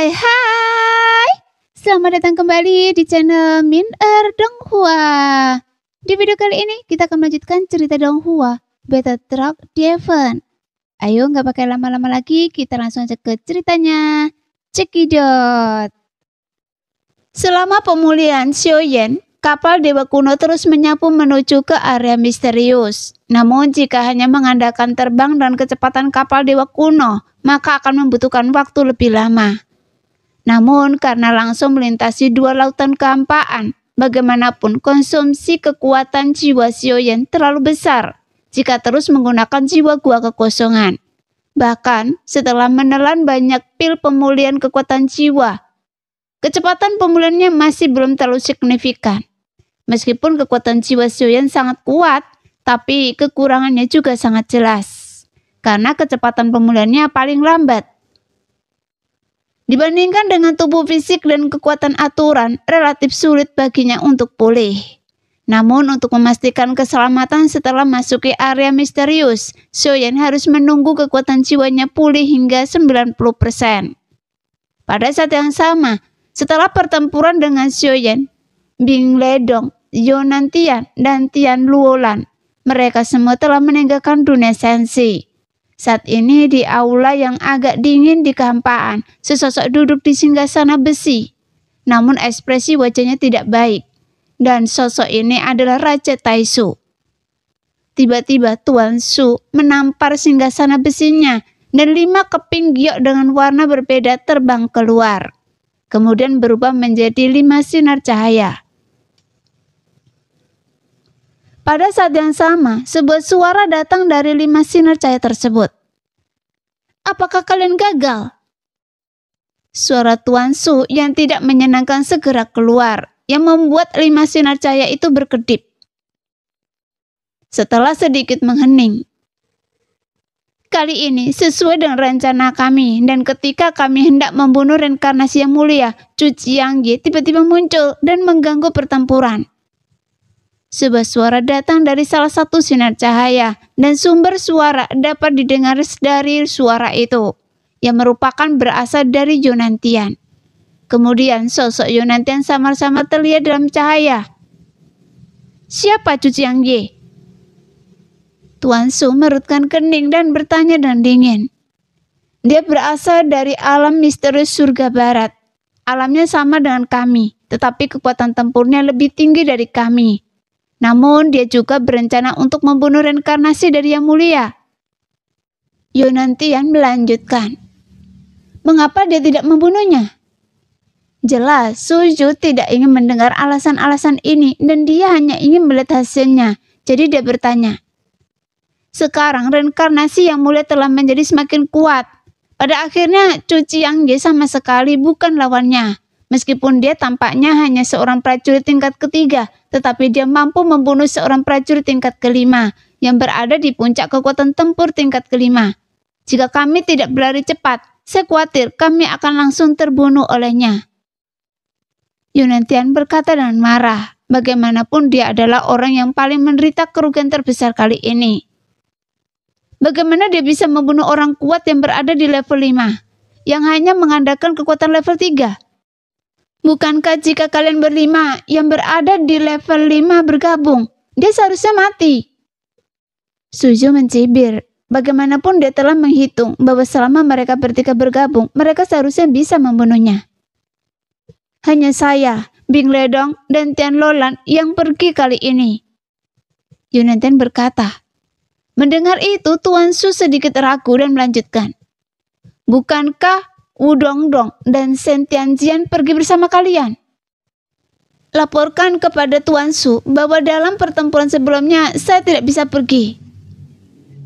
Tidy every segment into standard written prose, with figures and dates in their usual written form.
Hai hai, selamat datang kembali di channel Min Donghua. Di video kali ini kita akan melanjutkan cerita Donghua Beta Truck Devon. Ayo nggak pakai lama-lama lagi, kita langsung aja ke ceritanya. Cekidot. Selama pemulihan Xiaoyan, kapal dewa kuno terus menyapu menuju ke area misterius. Namun jika hanya mengandalkan terbang dan kecepatan kapal dewa kuno, maka akan membutuhkan waktu lebih lama. Namun karena langsung melintasi dua lautan kehampaan, bagaimanapun konsumsi kekuatan jiwa Xiaoyan terlalu besar jika terus menggunakan jiwa gua kekosongan. Bahkan setelah menelan banyak pil pemulihan kekuatan jiwa, kecepatan pemulihannya masih belum terlalu signifikan. Meskipun kekuatan jiwa Xiaoyan sangat kuat, tapi kekurangannya juga sangat jelas. Karena kecepatan pemulihannya paling lambat. Dibandingkan dengan tubuh fisik dan kekuatan aturan, relatif sulit baginya untuk pulih. Namun untuk memastikan keselamatan setelah masuki area misterius, Xiaoyan harus menunggu kekuatan jiwanya pulih hingga 90%. Pada saat yang sama, setelah pertempuran dengan Xiaoyan, Bing Ledong, Yonantian, dan Tian Luolan, mereka semua telah meninggalkan dunia sensi. Saat ini di aula yang agak dingin di kehampaan, sesosok duduk di singgasana besi. Namun ekspresi wajahnya tidak baik. Dan sosok ini adalah Raja Taisu. Tiba-tiba Tuan Su menampar singgasana besinya dan 5 keping giok dengan warna berbeda terbang keluar. Kemudian berubah menjadi 5 sinar cahaya. Pada saat yang sama, sebuah suara datang dari 5 sinar cahaya tersebut. Apakah kalian gagal? Suara Tuan Su yang tidak menyenangkan segera keluar, yang membuat 5 sinar cahaya itu berkedip. Setelah sedikit menghening, kali ini sesuai dengan rencana kami, dan ketika kami hendak membunuh reinkarnasi yang mulia, Chu Jiangye tiba-tiba muncul dan mengganggu pertempuran. Sebuah suara datang dari salah satu sinar cahaya, dan sumber suara dapat didengar dari suara itu, yang merupakan berasal dari Yonantian. Kemudian sosok Yonantian samar-samar terlihat dalam cahaya. Siapa Chu Jiangye? Tuan Su merutkan kening dan bertanya dengan dingin. Dia berasal dari alam misterius surga barat. Alamnya sama dengan kami, tetapi kekuatan tempurnya lebih tinggi dari kami. Namun dia juga berencana untuk membunuh reinkarnasi dari Yang Mulia. Yonantian melanjutkan. Mengapa dia tidak membunuhnya? Jelas, Suju tidak ingin mendengar alasan-alasan ini dan dia hanya ingin melihat hasilnya. Jadi dia bertanya. Sekarang reinkarnasi Yang Mulia telah menjadi semakin kuat. Pada akhirnya Chu Jiangye sama sekali bukan lawannya. Meskipun dia tampaknya hanya seorang prajurit tingkat ketiga, tetapi dia mampu membunuh seorang prajurit tingkat kelima yang berada di puncak kekuatan tempur tingkat kelima. Jika kami tidak berlari cepat, saya khawatir kami akan langsung terbunuh olehnya. Yonantian berkata dengan marah, bagaimanapun dia adalah orang yang paling menderita kerugian terbesar kali ini. Bagaimana dia bisa membunuh orang kuat yang berada di level 5, yang hanya mengandalkan kekuatan level 3? Bukankah jika kalian berlima yang berada di level 5 bergabung, dia seharusnya mati? Suju mencibir. Bagaimanapun dia telah menghitung bahwa selama mereka bertiga bergabung, mereka seharusnya bisa membunuhnya. Hanya saya, Bing Ledong, dan Tian Luolan yang pergi kali ini. Yonantian berkata. Mendengar itu, Tuan Su sedikit ragu dan melanjutkan. Bukankah Wu Dongdong dan Shen Tianjian pergi bersama kalian? Laporkan kepada Tuan Su bahwa dalam pertempuran sebelumnya saya tidak bisa pergi.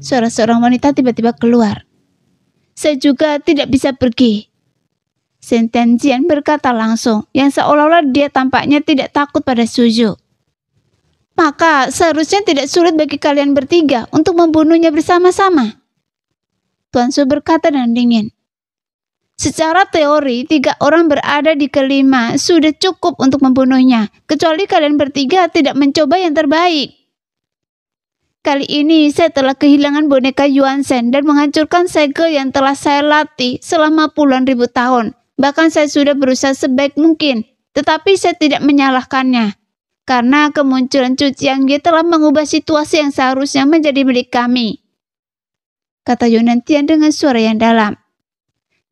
Suara seorang wanita tiba-tiba keluar. Saya juga tidak bisa pergi. Shen Tianjian berkata langsung, yang seolah-olah dia tampaknya tidak takut pada Suju. Maka seharusnya tidak sulit bagi kalian bertiga untuk membunuhnya bersama-sama. Tuan Su berkata dengan dingin. Secara teori, 3 orang berada di kelima sudah cukup untuk membunuhnya, kecuali kalian bertiga tidak mencoba yang terbaik. Kali ini saya telah kehilangan boneka Yuan Shen dan menghancurkan segel yang telah saya latih selama puluhan ribu tahun. Bahkan saya sudah berusaha sebaik mungkin, tetapi saya tidak menyalahkannya. Karena kemunculan Cu Jiangye telah mengubah situasi yang seharusnya menjadi milik kami, kata Yunantian dengan suara yang dalam.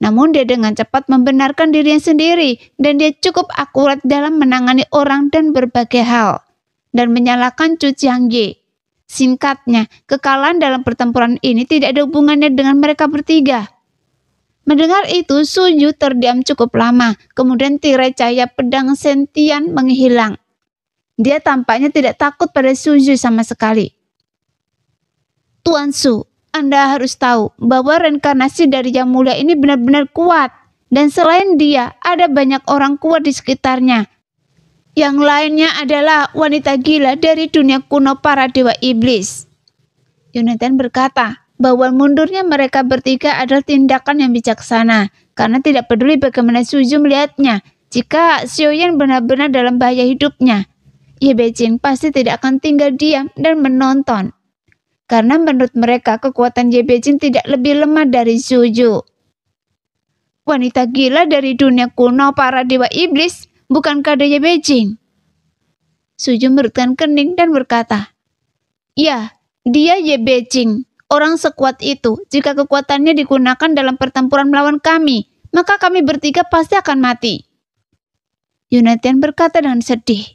Namun dia dengan cepat membenarkan dirinya sendiri dan dia cukup akurat dalam menangani orang dan berbagai hal dan menyalahkan Cu Jiangye. Singkatnya, kekalahan dalam pertempuran ini tidak ada hubungannya dengan mereka bertiga. Mendengar itu, Su Yu terdiam cukup lama, kemudian tirai cahaya pedang Sentian menghilang. Dia tampaknya tidak takut pada Su Yu sama sekali. Tuan Su, Anda harus tahu bahwa reinkarnasi dari Yang Mulia ini benar-benar kuat. Dan selain dia, ada banyak orang kuat di sekitarnya. Yang lainnya adalah wanita gila dari dunia kuno para dewa iblis. Yonatan berkata bahwa mundurnya mereka bertiga adalah tindakan yang bijaksana. Karena tidak peduli bagaimana Su Yu melihatnya. Jika Xiaoyan benar-benar dalam bahaya hidupnya, Ye Beijing pasti tidak akan tinggal diam dan menonton. Karena menurut mereka kekuatan Ye Beijing tidak lebih lemah dari Su Yu. Wanita gila dari dunia kuno para dewa iblis, bukankah ada Ye Beijing? Su Yu merutkan kening dan berkata, ya, dia Ye Beijing, orang sekuat itu. Jika kekuatannya digunakan dalam pertempuran melawan kami, maka kami bertiga pasti akan mati. Yunatian berkata dengan sedih.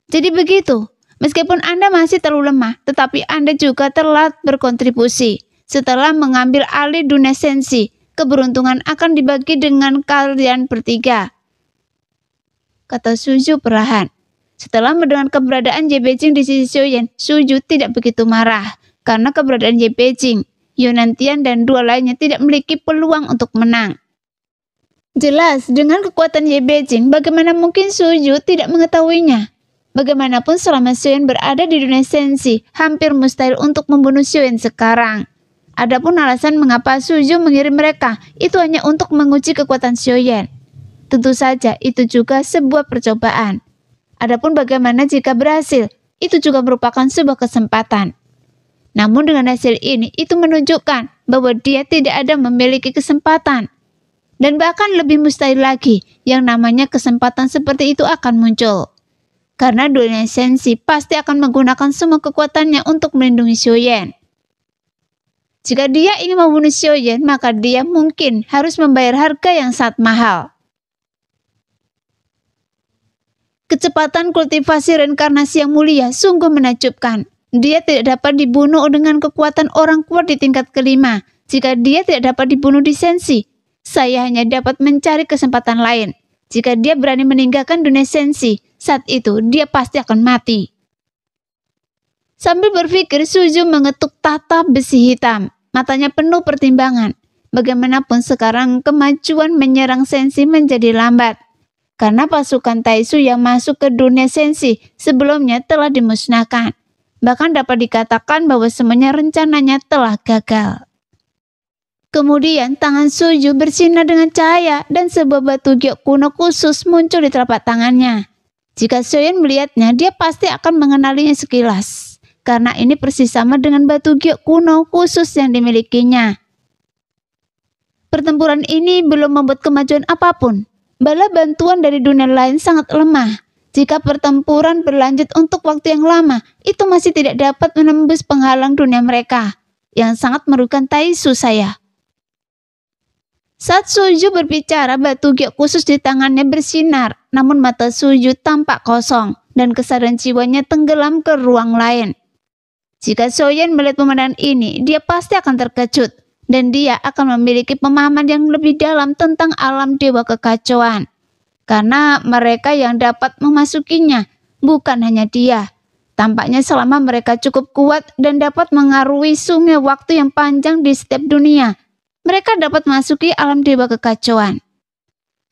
Jadi begitu. Meskipun Anda masih terlalu lemah, tetapi Anda juga telah berkontribusi. Setelah mengambil alih dunia sensi, keberuntungan akan dibagi dengan kalian bertiga, kata Su Yu perlahan. Setelah mendengar keberadaan Ye Beijing di sisi Xiaoyan, Su Yu tidak begitu marah. Karena keberadaan Ye Beijing, Yunantian dan dua lainnya tidak memiliki peluang untuk menang. Jelas, dengan kekuatan Ye Beijing, bagaimana mungkin Su Yu tidak mengetahuinya? Bagaimanapun selama Xiaoyan berada di dunia sensi, hampir mustahil untuk membunuh Xiaoyan sekarang. Adapun alasan mengapa Su Yu mengirim mereka, itu hanya untuk menguji kekuatan Xiaoyan. Tentu saja itu juga sebuah percobaan. Adapun bagaimana jika berhasil, itu juga merupakan sebuah kesempatan. Namun dengan hasil ini, itu menunjukkan bahwa dia tidak ada memiliki kesempatan. Dan bahkan lebih mustahil lagi, yang namanya kesempatan seperti itu akan muncul. Karena dunia sensi pasti akan menggunakan semua kekuatannya untuk melindungi Xiaoyan. Jika dia ingin membunuh Xiaoyan, maka dia mungkin harus membayar harga yang sangat mahal. Kecepatan kultivasi reinkarnasi yang mulia sungguh menakjubkan. Dia tidak dapat dibunuh dengan kekuatan orang kuat di tingkat kelima. Jika dia tidak dapat dibunuh di sensi, saya hanya dapat mencari kesempatan lain. Jika dia berani meninggalkan dunia sensi, saat itu dia pasti akan mati. Sambil berpikir, Su Yu mengetuk tatap besi hitam. Matanya penuh pertimbangan. Bagaimanapun sekarang kemajuan menyerang sensi menjadi lambat. Karena pasukan Taisu yang masuk ke dunia sensi sebelumnya telah dimusnahkan. Bahkan dapat dikatakan bahwa semuanya rencananya telah gagal. Kemudian tangan Su Yu bersinar dengan cahaya dan sebuah batu giok kuno khusus muncul di telapak tangannya. Jika Xiaoyan melihatnya, dia pasti akan mengenalinya sekilas. Karena ini persis sama dengan batu giok kuno khusus yang dimilikinya. Pertempuran ini belum membuat kemajuan apapun. Bala bantuan dari dunia lain sangat lemah. Jika pertempuran berlanjut untuk waktu yang lama, itu masih tidak dapat menembus penghalang dunia mereka, yang sangat merugikan Taisu saya. Saat Su Yu berbicara, batu giok khusus di tangannya bersinar, namun mata Su Yu tampak kosong, dan kesadaran jiwanya tenggelam ke ruang lain. Jika Xiaoyan melihat pemandangan ini, dia pasti akan terkejut, dan dia akan memiliki pemahaman yang lebih dalam tentang alam dewa kekacauan. Karena mereka yang dapat memasukinya, bukan hanya dia. Tampaknya selama mereka cukup kuat dan dapat mengaruhi sungai waktu yang panjang di setiap dunia, mereka dapat memasuki alam dewa kekacauan.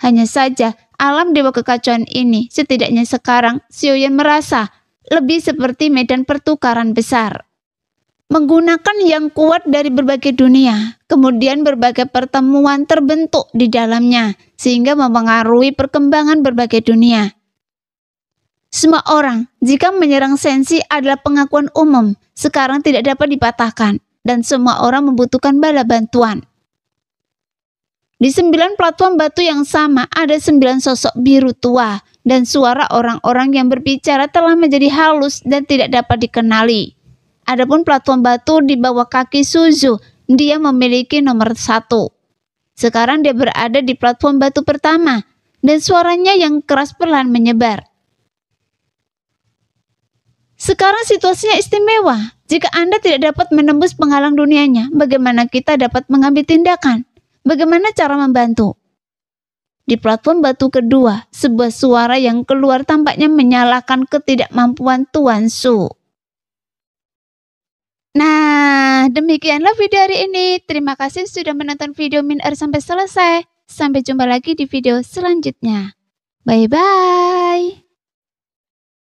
Hanya saja, alam dewa kekacauan ini, setidaknya sekarang, Xiaoyan merasa lebih seperti medan pertukaran besar. Menggunakan yang kuat dari berbagai dunia, kemudian berbagai pertemuan terbentuk di dalamnya, sehingga mempengaruhi perkembangan berbagai dunia. Semua orang, jika menyerang sensi adalah pengakuan umum, sekarang tidak dapat dipatahkan, dan semua orang membutuhkan bala bantuan. Di 9 platform batu yang sama ada 9 sosok biru tua dan suara orang-orang yang berbicara telah menjadi halus dan tidak dapat dikenali. Adapun platform batu di bawah kaki Suzu, dia memiliki nomor 1. Sekarang dia berada di platform batu pertama dan suaranya yang keras perlahan menyebar. Sekarang situasinya istimewa. Jika Anda tidak dapat menembus penghalang dunianya, bagaimana kita dapat mengambil tindakan? Bagaimana cara membantu? Di platform batu kedua, sebuah suara yang keluar tampaknya menyalahkan ketidakmampuan Tuan Su. Nah, demikianlah video hari ini. Terima kasih sudah menonton video Min sampai selesai. Sampai jumpa lagi di video selanjutnya. Bye-bye.